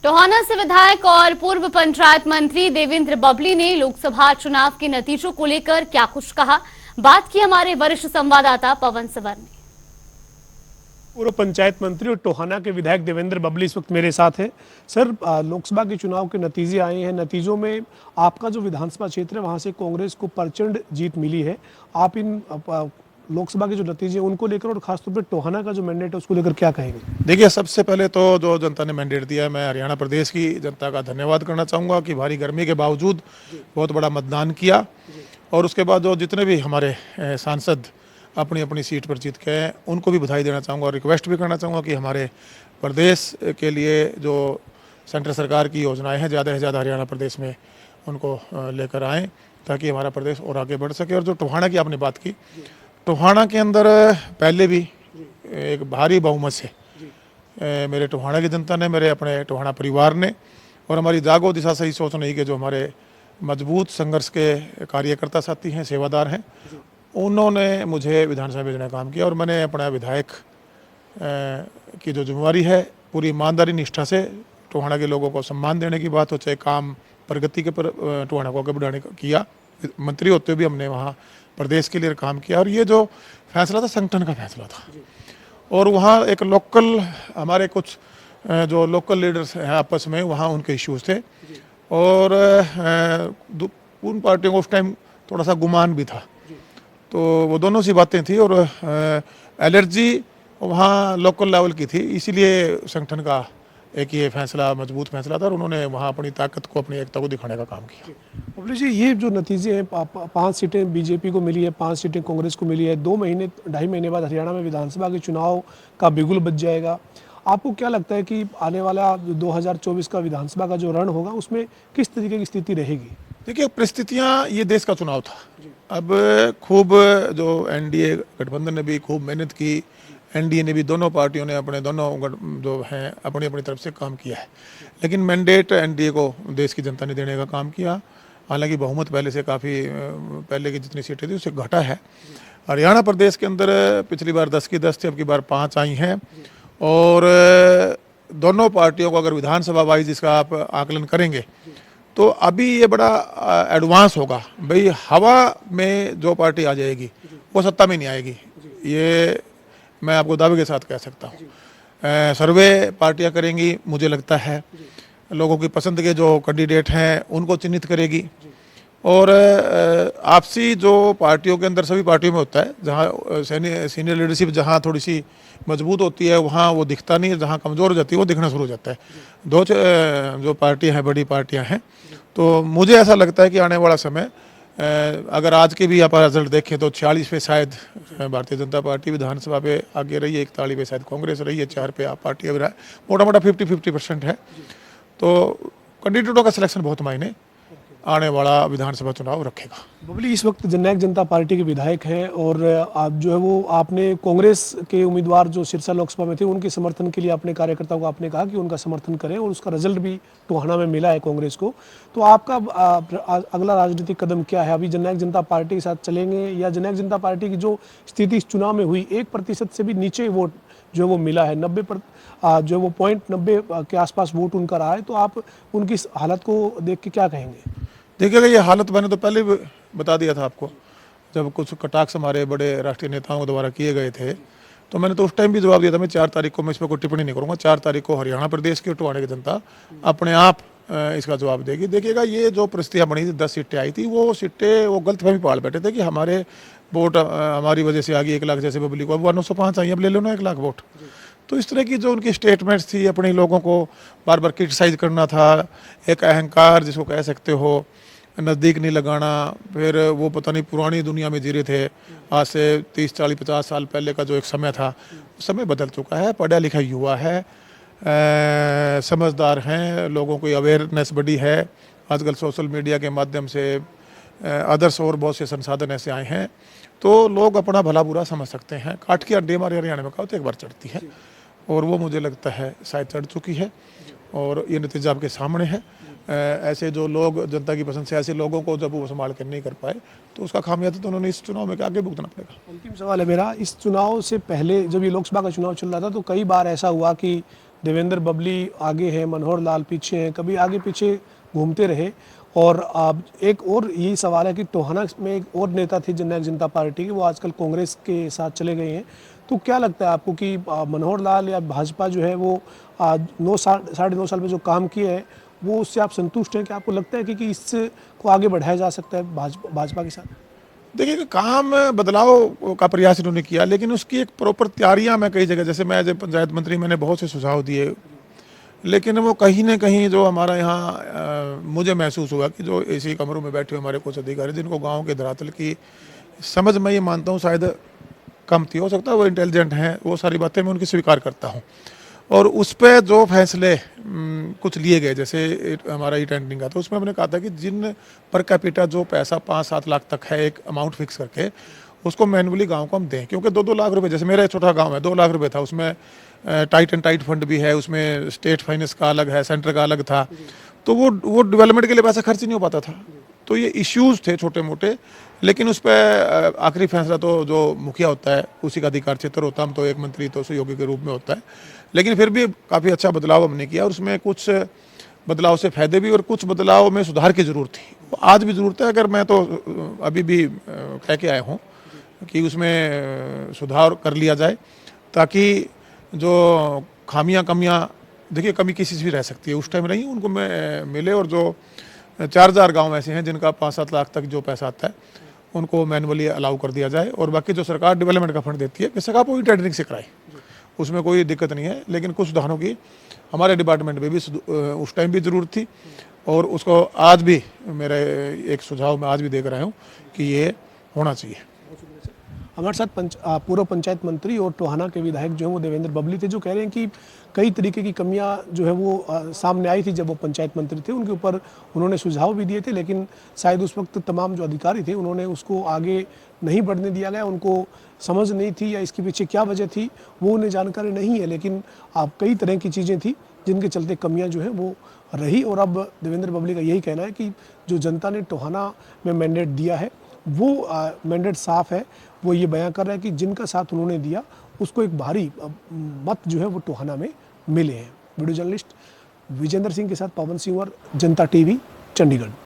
टोहाना से विधायक और पूर्व पंचायत मंत्री देवेंद्र बबली ने लोकसभा चुनाव के नतीजों को लेकर क्या कुछ कहा, बात की हमारे वरिष्ठ संवाददाता पवन सवर ने। पूर्व पंचायत मंत्री और टोहाना के विधायक देवेंद्र बबली इस वक्त मेरे साथ हैं। सर, लोकसभा के चुनाव के नतीजे आए हैं। नतीजों में आपका जो विधानसभा क्षेत्र है वहां से कांग्रेस को प्रचंड जीत मिली है। आप इन लोकसभा के जो नतीजे उनको लेकर और खासतौर पर टोहाना का जो मैंडेट है उसको लेकर क्या कहेंगे? देखिए, सबसे पहले तो जो जनता ने मैंडेट दिया है, मैं हरियाणा प्रदेश की जनता का धन्यवाद करना चाहूँगा कि भारी गर्मी के बावजूद बहुत बड़ा मतदान किया। और उसके बाद जो जितने भी हमारे सांसद अपनी अपनी सीट पर जीत के हैं उनको भी बधाई देना चाहूँगा और रिक्वेस्ट भी करना चाहूँगा कि हमारे प्रदेश के लिए जो सेंट्रल सरकार की योजनाएँ हैं ज़्यादा से ज़्यादा हरियाणा प्रदेश में उनको लेकर आएँ ताकि हमारा प्रदेश और आगे बढ़ सके। और जो टोहाना की आपने बात की, टोहाना के अंदर पहले भी एक भारी बहुमत से मेरे टोहाना की जनता ने, मेरे अपने टोहाना परिवार ने और हमारी जागो दिशा सही सोच नहीं के जो हमारे मजबूत संघर्ष के कार्यकर्ता साथी हैं, सेवादार हैं, उन्होंने मुझे विधानसभा भेजने का काम किया। और मैंने अपना विधायक की जो जिम्मेवारी है पूरी ईमानदारी निष्ठा से टोहाना के लोगों को सम्मान देने की बात हो, चाहे काम प्रगति के पर टोहाना को आगे बढ़ाने का किया। मंत्री होते हुए भी हमने वहाँ प्रदेश के लिए काम किया। और ये जो फैसला था संगठन का फैसला था और वहाँ एक लोकल हमारे कुछ जो लोकल लीडर्स हैं आपस में वहाँ उनके इश्यूज थे और उन पार्टियों को उस टाइम थोड़ा सा गुमान भी था, तो वो दोनों सी बातें थी और एलर्जी वहाँ लोकल लेवल की थी। इसीलिए संगठन का एक ये फैसला मजबूत फैसला था और उन्होंने वहाँ अपनी ताकत को, अपनी एकता को दिखाने का काम किया। बबली जी, ये जो नतीजे हैं 5 सीटें बीजेपी को मिली है, 5 सीटें कांग्रेस को मिली है, 2-2.5 महीने बाद हरियाणा में विधानसभा के चुनाव का बिगुल बज जाएगा। आपको क्या लगता है कि आने वाला 2024 का विधानसभा का जो रण होगा उसमें किस तरीके की स्थिति रहेगी? देखिए, परिस्थितियाँ, ये देश का चुनाव था। अब खूब जो एनडीए गठबंधन ने भी खूब मेहनत की, एनडीए ने भी, दोनों पार्टियों ने अपने दोनों जो हैं अपनी अपनी तरफ से काम किया है, लेकिन मैंडेट एनडीए को देश की जनता ने देने का काम किया। हालांकि बहुमत पहले से काफ़ी पहले की जितनी सीटें थी उससे घटा है। हरियाणा प्रदेश के अंदर पिछली बार 10 की 10 थी, अब की बार 5 आई हैं और दोनों पार्टियों को अगर विधानसभा वाइज इसका आप आकलन करेंगे तो अभी ये बड़ा एडवांस होगा। भाई, हवा में जो पार्टी आ जाएगी वो सत्ता में नहीं आएगी, ये मैं आपको दावे के साथ कह सकता हूँ। सर्वे पार्टियां करेंगी, मुझे लगता है लोगों की पसंद के जो कैंडिडेट हैं उनको चिन्हित करेगी और आपसी जो पार्टियों के अंदर सभी पार्टियों में होता है, जहाँ सीनियर लीडरशिप जहाँ थोड़ी सी मजबूत होती है वहाँ वो दिखता नहीं है, जहाँ कमज़ोर हो जाती है वो दिखना शुरू हो जाता है। दो जो पार्टियां हैं, बड़ी पार्टियां हैं, तो मुझे ऐसा लगता है कि आने वाला समय, अगर आज के भी आप रिजल्ट देखें तो 46 पे शायद भारतीय जनता पार्टी विधानसभा पे आगे रही है, 41 पे शायद कांग्रेस रही है, 4 पे आप पार्टी अब रहा है, मोटा मोटा 50-50% है। तो कैंडिडेटों का सिलेक्शन बहुत मायने आने वाला विधानसभा चुनाव रखेगा। बबली, इस वक्त जननायक जनता पार्टी के विधायक हैं और आप जो है वो आपने कांग्रेस के उम्मीदवार जो सिरसा लोकसभा में थे उनके समर्थन के लिए अपने कार्यकर्ताओं को आपने कहा कि उनका समर्थन करें और उसका रिजल्ट भी टोहाना में मिला है कांग्रेस को। तो आपका अगला राजनीतिक कदम क्या है? अभी जननायक जनता पार्टी के साथ चलेंगे या जननायक जनता पार्टी की जो स्थिति इस चुनाव में हुई, 1% से भी नीचे वोट जो वो मिला है, 90 के आसपास वोट उनका रहा है, तो आप उनकी इस हालत को देख के क्या कहेंगे? देखिएगा, ये हालत मैंने तो पहले भी बता दिया था आपको, जब कुछ कटाक्ष हमारे बड़े राष्ट्रीय नेताओं द्वारा किए गए थे तो मैंने तो उस टाइम भी जवाब दिया था। मैं 4 तारीख को, मैं इस पर कोई टिप्पणी नहीं करूँगा, 4 तारीख को हरियाणा प्रदेश की और टोहाना की जनता अपने आप इसका जवाब देगी। देखिएगा, ये जो परिस्थितियाँ बनी थी, 10 सीटें आई थी, वो सीटें वो गलतफहमी पाल बैठे थे कि हमारे वोट हमारी वजह से आ गई 1 लाख, जैसे बबली को अब 905 आई, अब ले लो ना 1 लाख वोट। तो इस तरह की जो उनकी स्टेटमेंट्स थी, अपने लोगों को बार बार क्रिटिसाइज करना था, एक अहंकार जिसको कह सकते हो, नज़दीक नहीं लगाना, फिर वो पता नहीं पुरानी दुनिया में जी रहे थे। आज से 30-40-50 साल पहले का जो एक समय था, समय बदल चुका है, पढ़ा लिखा युवा है, समझदार हैं, लोगों को अवेयरनेस बढ़ी है। आजकल सोशल मीडिया के माध्यम से अदर्स और बहुत से संसाधन ऐसे आए हैं तो लोग अपना भला बुरा समझ सकते हैं। काट की हड्डी हमारे हरियाणा में कहा तो एक बार चढ़ती है और वो मुझे लगता है शायद चढ़ चुकी है और ये नतीजा आपके सामने है। ऐसे जो लोग जनता की पसंद से ऐसे लोगों को जब वो संभाल कर नहीं कर पाए तो उसका खामियाजा तो उन्होंने इस चुनाव में आगे भुगतना पड़ेगा। अंतिम सवाल है मेरा, इस चुनाव से पहले जब ये लोकसभा का चुनाव चल रहा था तो कई बार ऐसा हुआ कि देवेंद्र बबली आगे हैं, मनोहर लाल पीछे हैं, कभी आगे पीछे घूमते रहे। और अब एक और यही सवाल है कि टोहाना में एक और नेता थे जननायक जनता पार्टी के, वो आजकल कांग्रेस के साथ चले गए हैं। तो क्या लगता है आपको कि मनोहर लाल या भाजपा जो है वो 9 साल में जो काम किए हैं वो उससे आप संतुष्ट हैं? कि आपको लगता है कि इससे को आगे बढ़ाया जा सकता है भाजपा के साथ? देखिए, काम बदलाव का प्रयास इन्होंने किया, लेकिन उसकी एक प्रॉपर तैयारियां मैं कई जगह, जैसे मैं एज ए पंचायत मंत्री मैंने बहुत से सुझाव दिए, लेकिन वो कहीं ना कहीं जो हमारा यहाँ मुझे महसूस हुआ कि जो एसी कमरों में बैठे हुए हमारे कुछ अधिकारी जिनको गांव के धरातल की समझ, मैं ये मानता हूँ शायद कम थी, हो सकता है वो इंटेलिजेंट हैं, वो सारी बातें मैं उनकी स्वीकार करता हूँ। और उस पर जो फैसले कुछ लिए गए, जैसे हमारा ई टेंडरिंग का, तो उसमें हमने कहा था कि जिन पर कैपिटा जो पैसा 5-7 लाख तक है, एक अमाउंट फिक्स करके उसको मैनुअली गांव को हम दें, क्योंकि 2-2 लाख रुपए, जैसे मेरा एक छोटा गांव है 2 लाख रुपए था, उसमें टाइट एंड टाइट फंड भी है, उसमें स्टेट फाइनेंस का अलग है, सेंटर का अलग था, तो वो डेवलपमेंट के लिए पैसा खर्च नहीं हो पाता था। तो ये इश्यूज थे छोटे मोटे, लेकिन उस पर आखिरी फैसला तो जो मुखिया होता है उसी का अधिकार क्षेत्र होता है, हम तो एक मंत्री तो सहयोगी के रूप में होता है, लेकिन फिर भी काफ़ी अच्छा बदलाव हमने किया और उसमें कुछ बदलाव से फायदे भी और कुछ बदलाव में सुधार की ज़रूरत थी, आज भी ज़रूरत है। अगर मैं तो अभी भी कह के आया हूँ कि उसमें सुधार कर लिया जाए, ताकि जो खामियां कमियां, देखिए कमी किसी से भी रह सकती है, उस टाइम रही उनको मिले, और जो 4000 गांव ऐसे हैं जिनका 5-7 लाख तक जो पैसा आता है उनको मैनुअली अलाउ कर दिया जाए, और बाकी जो सरकार डेवलपमेंट का फंड देती है बेशक आप वही टेंडरिंग से कराए, उसमें कोई दिक्कत नहीं है। लेकिन कुछ सुधारों की हमारे डिपार्टमेंट में भी उस टाइम भी ज़रूरत थी, और उसको आज भी मेरे एक सुझाव मैं आज भी देख रहा हूँ कि ये होना चाहिए। हमारे साथ पूर्व पंचायत मंत्री और टोहाना के विधायक जो हैं वो देवेंद्र बबली थे, जो कह रहे हैं कि कई तरीके की कमियां जो है वो सामने आई थी जब वो पंचायत मंत्री थे, उनके ऊपर उन्होंने सुझाव भी दिए थे, लेकिन शायद उस वक्त तमाम जो अधिकारी थे उन्होंने उसको आगे नहीं बढ़ने दिया गया, उनको समझ नहीं थी या इसके पीछे क्या वजह थी वो उन्हें जानकारी नहीं है, लेकिन आप कई तरह की चीज़ें थी जिनके चलते कमियां जो है वो रही। और अब देवेंद्र बबली का यही कहना है कि जो जनता ने टोहाना में मैंडेट दिया है वो मैंडेट साफ है, वो ये बयां कर रहा है कि जिनका साथ उन्होंने दिया उसको एक भारी मत जो है वो टोहाना में मिले हैं। वीडियो जर्नलिस्ट विजेंद्र सिंह के साथ पवन सिंह और जनता टीवी, चंडीगढ़।